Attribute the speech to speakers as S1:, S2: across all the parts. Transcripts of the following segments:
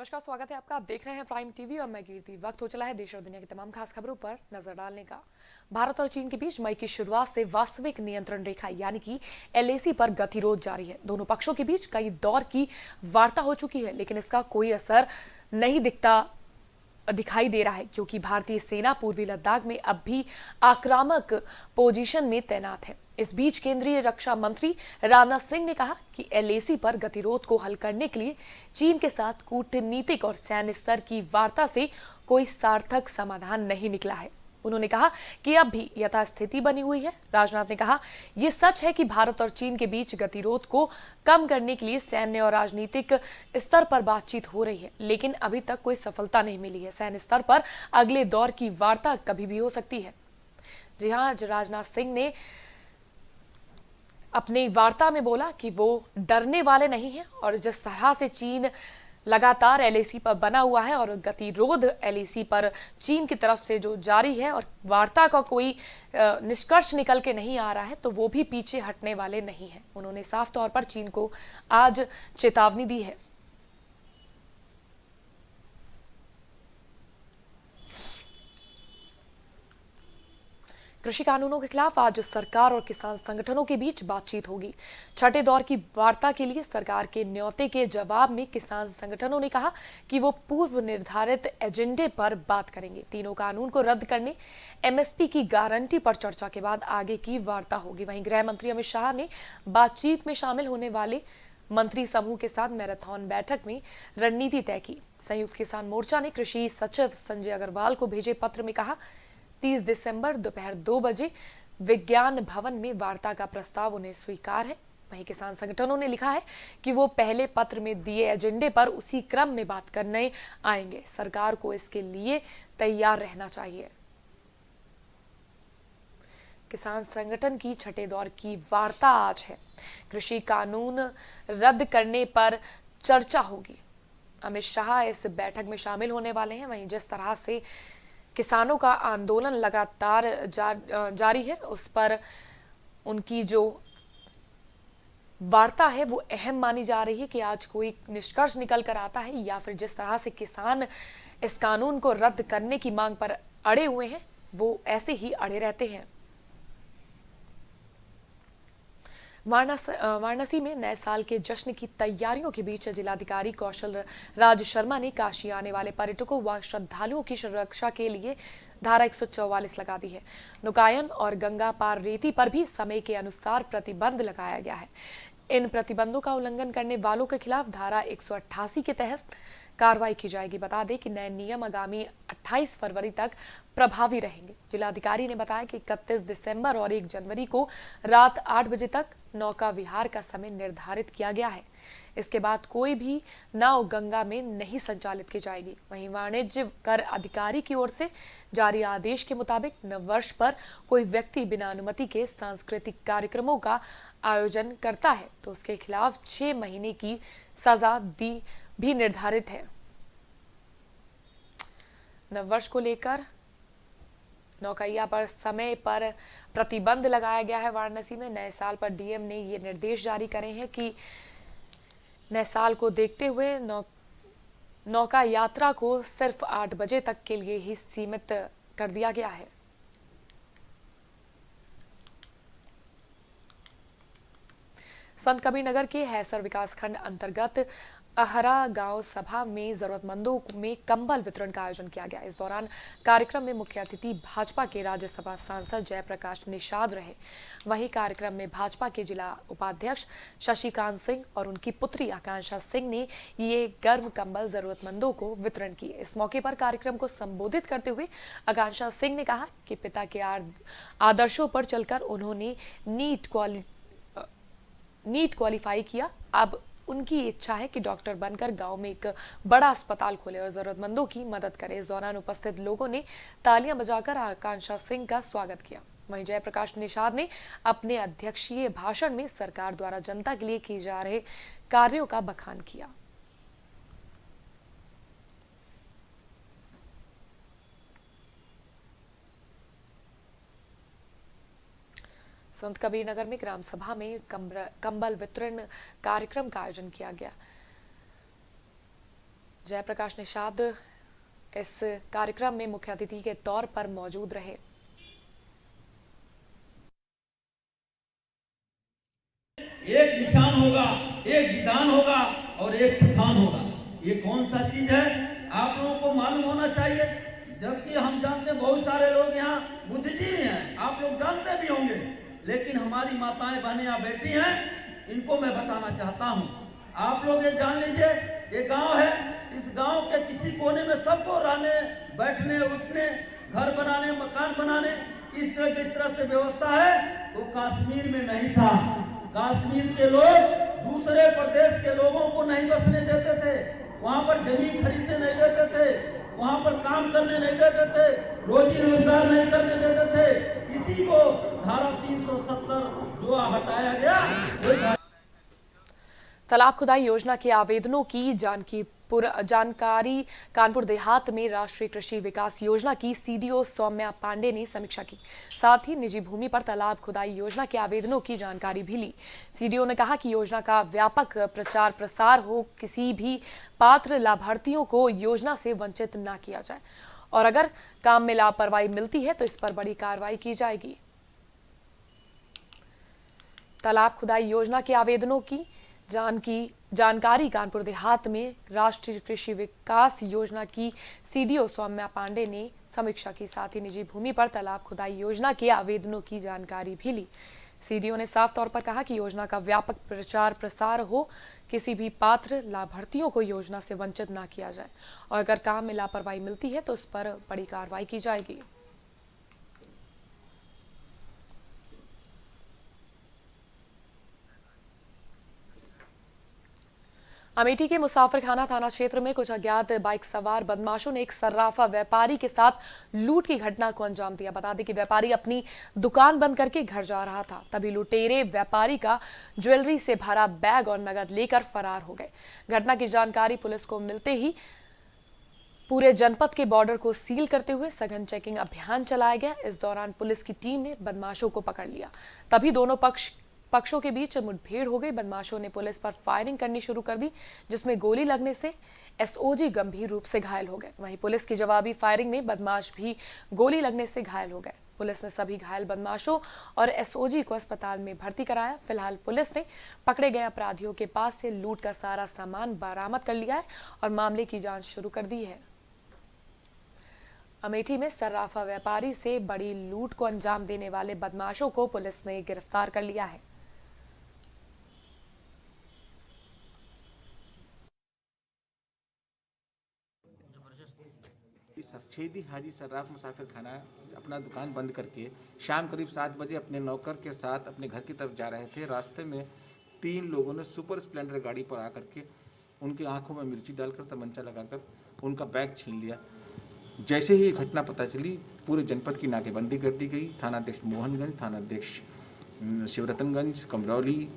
S1: नमस्कार, स्वागत है आपका। आप देख रहे हैं प्राइम टीवी और मैं कीर्ति। वक्त हो चला है देश और दुनिया की तमाम खास खबरों पर नजर डालने का। भारत और चीन के बीच मई की शुरुआत से वास्तविक नियंत्रण रेखा यानी कि एलएसी पर गतिरोध जारी है। दोनों पक्षों के बीच कई दौर की वार्ता हो चुकी है, लेकिन इसका कोई असर नहीं दिखाई दे रहा है, क्योंकि भारतीय सेना पूर्वी लद्दाख में अब भी आक्रामक पोजीशन में तैनात है। इस बीच केंद्रीय रक्षा मंत्री राजनाथ सिंह ने कहा कि एलएसी पर गतिरोध को हल करने के लिए चीन के साथ कूटनीतिक और सैन्य स्तर की वार्ता से कोई सार्थक समाधान नहीं निकला है। उन्होंने कहा कि अब भी यथास्थिति बनी हुई है। राजनाथ ने कहा, यह सच है कि भारत और चीन के बीच गतिरोध को कम करने के लिए सैन्य और राजनीतिक स्तर पर बातचीत हो रही है, लेकिन अभी तक कोई सफलता नहीं मिली है। सैन्य स्तर पर अगले दौर की वार्ता कभी भी हो सकती है। जी हाँ, राजनाथ सिंह ने अपनी वार्ता में बोला कि वो डरने वाले नहीं हैं और जिस तरह से चीन लगातार एलएसी पर बना हुआ है और गतिरोध एलएसी पर चीन की तरफ से जो जारी है और वार्ता का कोई निष्कर्ष निकल के नहीं आ रहा है, तो वो भी पीछे हटने वाले नहीं हैं। उन्होंने साफ तौर पर चीन को आज चेतावनी दी है। कृषि कानूनों के खिलाफ आज सरकार और किसान संगठनों के बीच बातचीत होगी। छठे दौर की वार्ता के लिए सरकार के न्योते के जवाब में किसान संगठनों ने कहा कि वो पूर्व निर्धारित एजेंडे पर बात करेंगे। तीनों कानून को रद्द करने, एमएसपी की गारंटी पर चर्चा के बाद आगे की वार्ता होगी। वहीं गृह मंत्री अमित शाह ने बातचीत में शामिल होने वाले मंत्री समूह के साथ मैराथन बैठक में रणनीति तय की। संयुक्त किसान मोर्चा ने कृषि सचिव संजय अग्रवाल को भेजे पत्र में कहा, 30 दिसंबर दोपहर 2 बजे विज्ञान भवन में वार्ता का प्रस्ताव उन्हें स्वीकार है। वहीं किसान संगठनों ने लिखा है कि वो पहले पत्र में दिए एजेंडे पर उसी क्रम में बात करने आएंगे। सरकार को इसके लिए तैयार रहना चाहिए। किसान संगठन की छठे दौर की वार्ता आज है। कृषि कानून रद्द करने पर चर्चा होगी। अमित शाह इस बैठक में शामिल होने वाले हैं। वहीं जिस तरह से किसानों का आंदोलन लगातार जारी है, उस पर उनकी जो वार्ता है वो अहम मानी जा रही है कि आज कोई निष्कर्ष निकल कर आता है, या फिर जिस तरह से किसान इस कानून को रद्द करने की मांग पर अड़े हुए हैं, वो ऐसे ही अड़े रहते हैं। वाराणसी में नए साल के जश्न की तैयारियों के बीच जिलाधिकारी कौशल राज शर्मा ने काशी आने वाले पर्यटकों व श्रद्धालुओं की सुरक्षा के लिए धारा 144 लगा दी है। नौकायन और गंगा पार रेती पर भी समय के अनुसार प्रतिबंध लगाया गया है। इन प्रतिबंधों का उल्लंघन करने वालों के खिलाफ धारा 188 के तहत कार्रवाई की जाएगी। बता दें कि नए नियम आगामी 28 फरवरी तक प्रभावी रहेंगे। जिलाधिकारी ने बताया कि 31 दिसंबर और 1 जनवरी को रात 8 बजे तक नौका विहार का समय निर्धारित किया गया है। इसके बाद कोई भी नाव गंगा में नहीं संचालित की जाएगी। वहीं वाणिज्य कर अधिकारी की ओर से जारी आदेश के मुताबिक नववर्ष पर कोई व्यक्ति बिना अनुमति के सांस्कृतिक कार्यक्रमों का आयोजन करता है तो उसके खिलाफ 6 महीने की सजा भी निर्धारित है। नववर्ष को लेकर नौकैया पर समय पर प्रतिबंध लगाया गया है। वाराणसी में नए साल पर डीएम ने ये निर्देश जारी करे हैं कि नए साल को देखते हुए नौका यात्रा को सिर्फ 8 बजे तक के लिए ही सीमित कर दिया गया है। संत कबीरनगर के हैसर विकासखंड अंतर्गत अहरा गांव सभा में जरूरतमंदों में कंबल वितरण का आयोजन किया गया। इस दौरान कार्यक्रम में मुख्य अतिथि भाजपा के राज्यसभा सांसद जयप्रकाश निषाद रहे। वहीं कार्यक्रम में भाजपा के जिला उपाध्यक्ष शशिकांत सिंह और उनकी पुत्री आकांक्षा सिंह ने ये गर्म कंबल जरूरतमंदों को वितरण किए। इस मौके पर कार्यक्रम को संबोधित करते हुए आकांक्षा सिंह ने कहा कि पिता के आदर्शों पर चलकर उन्होंने नीट क्वालिफाई किया। अब उनकी इच्छा है कि डॉक्टर बनकर गांव में एक बड़ा अस्पताल खोले और जरूरतमंदों की मदद करे। इस दौरान उपस्थित लोगों ने तालियां बजाकर आकांक्षा सिंह का स्वागत किया। वहीं जयप्रकाश निषाद ने अपने अध्यक्षीय भाषण में सरकार द्वारा जनता के लिए किए जा रहे कार्यों का बखान किया। संत कबीरनगर में ग्राम सभा में कंबल वितरण कार्यक्रम का आयोजन किया गया, जयप्रकाश निषाद इस कार्यक्रम में मुख्य अतिथि के तौर पर मौजूद रहे।
S2: एक निशान होगा, एक विधान होगा और एक प्रधान होगा। ये कौन सा चीज है आप लोगों को मालूम होना चाहिए। जबकि हम जानते बहुत सारे लोग यहाँ बुद्धिजीवी हैं, आप लोग जानते भी होंगे, लेकिन हमारी माताएं बहनें यहाँ बैठी हैं, इनको मैं बताना चाहता हूँ। आप लोग ये जान लीजिए, ये गांव है, इस गांव के किसी कोने में सबको रहने बैठने उठने घर बनाने मकान बनाने इस तरह जिस तरह से व्यवस्था है वो कश्मीर में नहीं था। कश्मीर के लोग दूसरे प्रदेश के लोगों को नहीं बसने देते थे, वहां पर जमीन खरीदने नहीं देते थे, वहां पर काम करने नहीं देते थे, रोजी रोजगार नहीं करने देते थे। इसी को धारा 370 जो हटाया गया।
S1: तालाब खुदाई योजना के आवेदनों की जानकारी कानपुर देहात में राष्ट्रीय कृषि विकास योजना की सीडीओ सौम्या पांडे ने समीक्षा की। साथ ही निजी भूमि पर तालाब खुदाई योजना के आवेदनों की जानकारी भी ली। सीडीओ ने कहा कि योजना का व्यापक प्रचार प्रसार हो, किसी भी पात्र लाभार्थियों को योजना से वंचित न किया जाए और अगर काम में लापरवाही मिलती है तो इस पर बड़ी कार्रवाई की जाएगी। तालाब खुदाई योजना के आवेदनों की जानकारी कानपुर देहात में राष्ट्रीय कृषि विकास योजना की सीडीओ सौम्या पांडे ने समीक्षा की। साथ ही निजी भूमि पर तालाब खुदाई योजना के आवेदनों की जानकारी भी ली। सीडीओ ने साफ तौर पर कहा कि योजना का व्यापक प्रचार प्रसार हो, किसी भी पात्र लाभार्थियों को योजना से वंचित न किया जाए और अगर काम में लापरवाही मिलती है तो उस पर बड़ी कार्रवाई की जाएगी। अमेठी के मुसाफिरखाना थाना क्षेत्र में कुछ अज्ञात बाइक सवार बदमाशों ने एक सर्राफा व्यापारी के साथ लूट की घटना को अंजाम दिया। बता दें कि व्यापारी अपनी दुकान बंद करके घर जा रहा था, तभी लुटेरे व्यापारी का ज्वेलरी से भरा बैग और नगद लेकर फरार हो गए। घटना की जानकारी पुलिस को मिलते ही पूरे जनपद के बॉर्डर को सील करते हुए सघन चेकिंग अभियान चलाया गया। इस दौरान पुलिस की टीम ने बदमाशों को पकड़ लिया, तभी दोनों पक्षों के बीच मुठभेड़ हो गई। बदमाशों ने पुलिस पर फायरिंग करनी शुरू कर दी, जिसमें गोली लगने से एसओजी गंभीर रूप से घायल हो गए। वहीं पुलिस की जवाबी फायरिंग में बदमाश भी गोली लगने से घायल हो गए। पुलिस ने सभी घायल बदमाशों और एसओजी को अस्पताल में भर्ती कराया। फिलहाल पुलिस ने पकड़े गए अपराधियों के पास से लूट का सारा सामान बरामद कर लिया है और मामले की जांच शुरू कर दी है। अमेठी में सर्राफा व्यापारी से बड़ी लूट को अंजाम देने वाले बदमाशों को पुलिस ने गिरफ्तार कर लिया है।
S3: छेदी हाजी सर्राफ मुसाफिर खाना अपना दुकान बंद करके शाम करीब 7 बजे अपने नौकर के साथ अपने घर की तरफ जा रहे थे। रास्ते में 3 लोगों ने सुपर स्प्लेंडर गाड़ी पर आकर के उनकी आंखों में मिर्ची डालकर तमंचा लगाकर उनका बैग छीन लिया। जैसे ही ये घटना पता चली, पूरे जनपद की नाकेबंदी कर दी गई। थानाध्यक्ष मोहनगंज, थानाध्यक्ष शिवरतनगंज, कमरौली,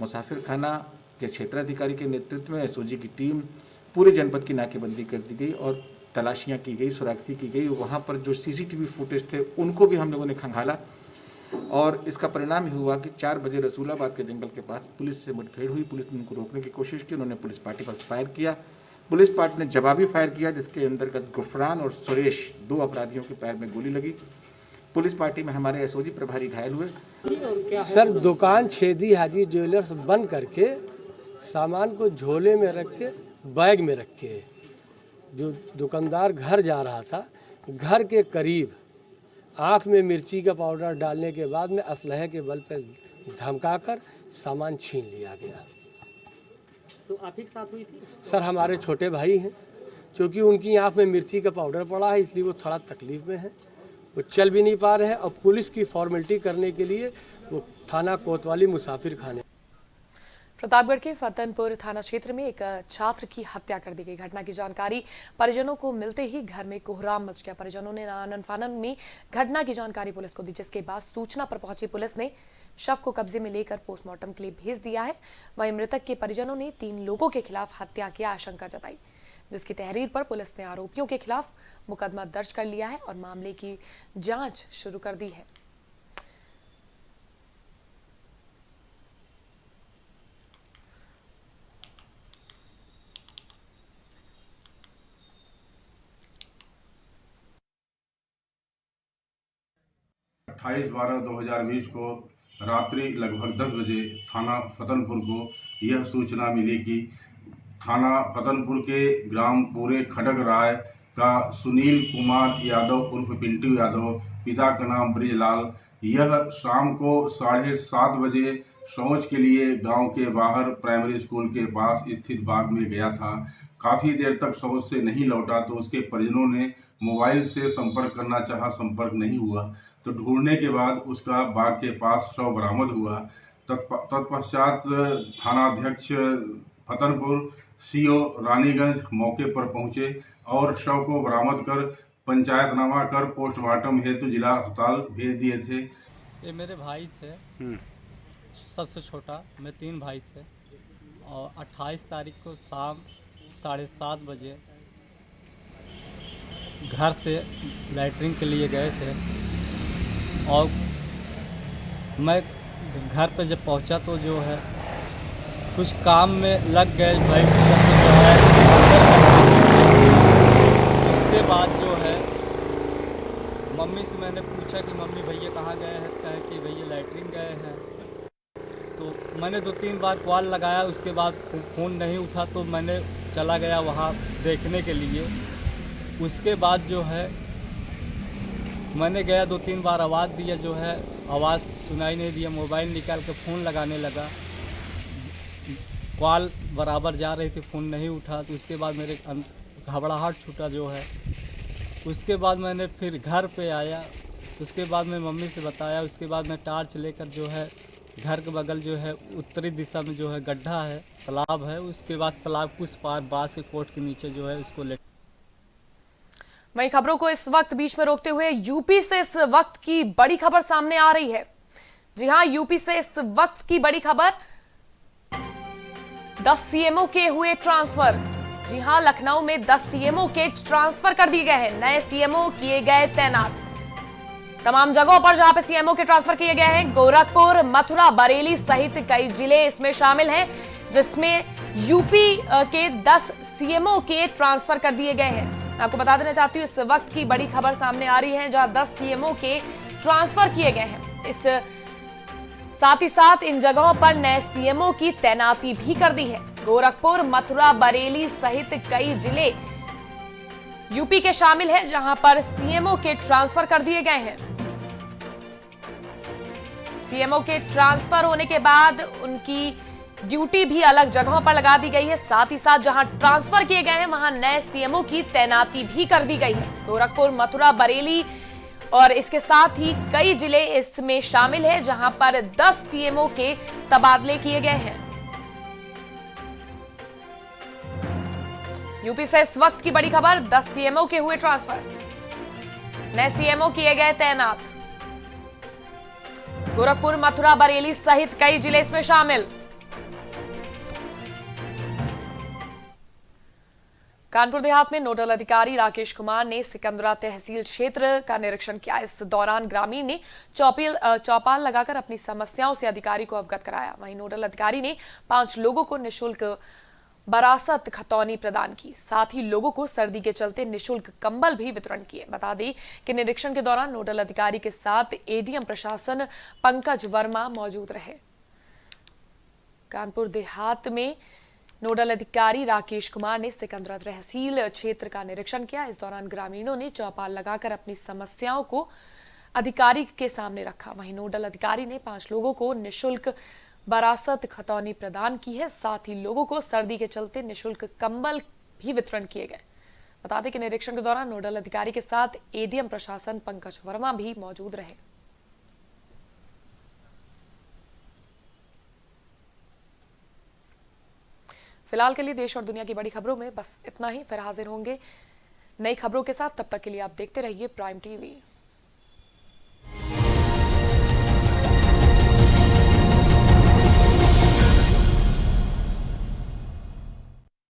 S3: मुसाफिर खाना के क्षेत्राधिकारी के नेतृत्व में एसओजी की टीम पूरे जनपद की नाकेबंदी कर दी गई और तलाशियां की गई, सुराखी की गई। वहाँ पर जो सीसीटीवी फुटेज थे उनको भी हम लोगों ने खंगाला और इसका परिणाम ही हुआ कि 4 बजे रसूलाबाद के जंगल के पास पुलिस से मुठभेड़ हुई। पुलिस ने उनको रोकने की कोशिश की, उन्होंने पुलिस पार्टी पर फायर किया। पुलिस पार्टी ने जवाबी फायर किया, जिसके अंतर्गत गुफरान और सुरेश 2 अपराधियों के पैर में गोली लगी। पुलिस पार्टी में हमारे एसओजी प्रभारी घायल हुए।
S4: सर, दुकान छेदी हाजी ज्वेलर्स बंद करके सामान को झोले में रख के बैग में रख के जो दुकानदार घर जा रहा था, घर के करीब आँख में मिर्ची का पाउडर डालने के बाद में असलहे के बल पर धमकाकर सामान छीन लिया गया।
S5: तो आप ही के साथ हुई थी?
S4: सर, हमारे छोटे भाई हैं, क्योंकि उनकी आँख में मिर्ची का पाउडर पड़ा है, इसलिए वो थोड़ा तकलीफ में है, वो चल भी नहीं पा रहे हैं और पुलिस की फॉर्मेलिटी करने के लिए वो थाना कोतवाली मुसाफिर खाने।
S1: प्रतापगढ़ के फतनपुर थाना क्षेत्र में एक छात्र की हत्या कर दी गई। घटना की जानकारी परिजनों को मिलते ही घर में कोहराम मच गया। परिजनों ने आनन फानन में घटना की जानकारी पुलिस को दी, जिसके बाद सूचना पर पहुंची पुलिस ने शव को कब्जे में लेकर पोस्टमार्टम के लिए भेज दिया है। वहीं मृतक के परिजनों ने 3 लोगों के खिलाफ हत्या की आशंका जताई, जिसकी तहरीर पर पुलिस ने आरोपियों के खिलाफ मुकदमा दर्ज कर लिया है और मामले की जाँच शुरू कर दी है।
S6: 28/12/2020 को रात्रि लगभग 10 बजे थाना फतनपुर को यह सूचना मिली कि थाना फतनपुर के ग्राम पूरे खडग राय का सुनील कुमार यादव उर्फ पिंटू यादव, पिता का नाम ब्रिजलाल, यह शाम को 7:30 बजे शौच के लिए गांव के बाहर प्राइमरी स्कूल के पास स्थित बाग में गया था। काफी देर तक शौच से नहीं लौटा तो उसके परिजनों ने मोबाइल से संपर्क करना चाहा, संपर्क नहीं हुआ। तो ढूंढने के बाद उसका बाग के पास शव बरामद हुआ। तत्पश्चात थानाध्यक्ष फतनपुर सीओ रानीगंज मौके पर पहुंचे और शव को बरामद कर पंचायतनामा कर पोस्टमार्टम हेतु जिला अस्पताल भेज दिए थे।
S7: ये मेरे भाई थे, सबसे छोटा, मैं 3 भाई थे और 28 तारीख को शाम 7:30 बजे घर से लैट्रिन के लिए गए थे और मैं घर पे जब पहुंचा तो जो है कुछ काम में लग गए भाई जो है। उसके बाद जो है मम्मी से मैंने पूछा कि मम्मी भैया कहाँ गए हैं, कहे कि भैया लैट्रिन गए हैं। तो मैंने 2-3 बार कॉल लगाया, उसके बाद फ़ोन नहीं उठा तो मैंने चला गया वहाँ देखने के लिए। उसके बाद जो है मैंने गया 2-3 बार आवाज़ दिया, जो है आवाज़ सुनाई नहीं दिया। मोबाइल निकाल के फ़ोन लगाने लगा, कॉल बराबर जा रही थी, फ़ोन नहीं उठा। तो उसके बाद मेरे घबराहट छूटा जो है। उसके बाद मैंने फिर घर पे आया, उसके बाद मैं मम्मी से बताया। उसके बाद मैं टार्च लेकर जो है घर के बगल जो है उत्तरी दिशा में जो है गड्ढा है, तालाब है, उसके बाद तालाब कुछ पार बांस के कोट के नीचे जो है उसको ले।
S1: वहीं खबरों को इस वक्त बीच में रोकते हुए यूपी से इस वक्त की बड़ी खबर सामने आ रही है। जी हां, यूपी से इस वक्त की बड़ी खबर, 10 सीएमओ के हुए ट्रांसफर। जी हां, लखनऊ में 10 सीएमओ के ट्रांसफर कर दिए गए हैं, नए सीएमओ किए गए तैनात। तमाम जगहों पर जहां पे सीएमओ के ट्रांसफर किए गए हैं, गोरखपुर, मथुरा, बरेली सहित कई जिले इसमें शामिल हैं, जिसमें यूपी के 10 सीएमओ के ट्रांसफर कर दिए गए हैं। मैं आपको बता देना चाहती हूँ इस वक्त की बड़ी खबर सामने आ रही है, जहां 10 सीएमओ के ट्रांसफर किए गए हैं। इस साथ ही साथ इन जगहों पर नए सीएमओ की तैनाती भी कर दी है। गोरखपुर, मथुरा, बरेली सहित कई जिले यूपी के शामिल हैं, जहां पर सीएमओ के ट्रांसफर कर दिए गए हैं। सीएमओ के ट्रांसफर होने के बाद उनकी ड्यूटी भी अलग जगहों पर लगा दी गई है। साथ ही साथ जहां ट्रांसफर किए गए हैं वहां नए सीएमओ की तैनाती भी कर दी गई है। गोरखपुर, मथुरा, बरेली और इसके साथ ही कई जिले इसमें शामिल हैं, जहां पर 10 सीएमओ के तबादले किए गए हैं। यूपी से इस वक्त की बड़ी खबर, 10 सीएमओ के हुए ट्रांसफर, नए सीएमओ किए गए तैनात। गोरखपुर, मथुरा, बरेली सहित कई जिले इसमें शामिल। कानपुर देहात में नोडल अधिकारी राकेश कुमार ने सिकंदरा तहसील क्षेत्र का निरीक्षण किया। इस दौरान ग्रामीण ने चौपाल लगाकर अपनी समस्याओं से अधिकारी को अवगत कराया। वहीं नोडल अधिकारी ने 5 लोगों को निःशुल्क बरासत खतौनी प्रदान की, साथ ही लोगों को सर्दी के चलते निःशुल्क कंबल भी वितरण किए। बता दें कि निरीक्षण के दौरान नोडल अधिकारी के साथ एडीएम प्रशासन पंकज वर्मा मौजूद रहे। कानपुर देहात में नोडल अधिकारी राकेश कुमार ने सिकंदरा तहसील क्षेत्र का निरीक्षण किया। इस दौरान ग्रामीणों ने चौपाल लगाकर अपनी समस्याओं को अधिकारी के सामने रखा। वहीं नोडल अधिकारी ने 5 लोगों को निःशुल्क बरासत खतौनी प्रदान की है, साथ ही लोगों को सर्दी के चलते निःशुल्क कंबल भी वितरण किए गए। बता दें कि निरीक्षण के दौरान नोडल अधिकारी के साथ एडीएम प्रशासन पंकज वर्मा भी मौजूद रहे। फिलहाल के लिए देश और दुनिया की बड़ी खबरों में बस इतना ही। फिर हाजिर होंगे नई खबरों के साथ, तब तक के लिए आप देखते रहिए प्राइम टीवी।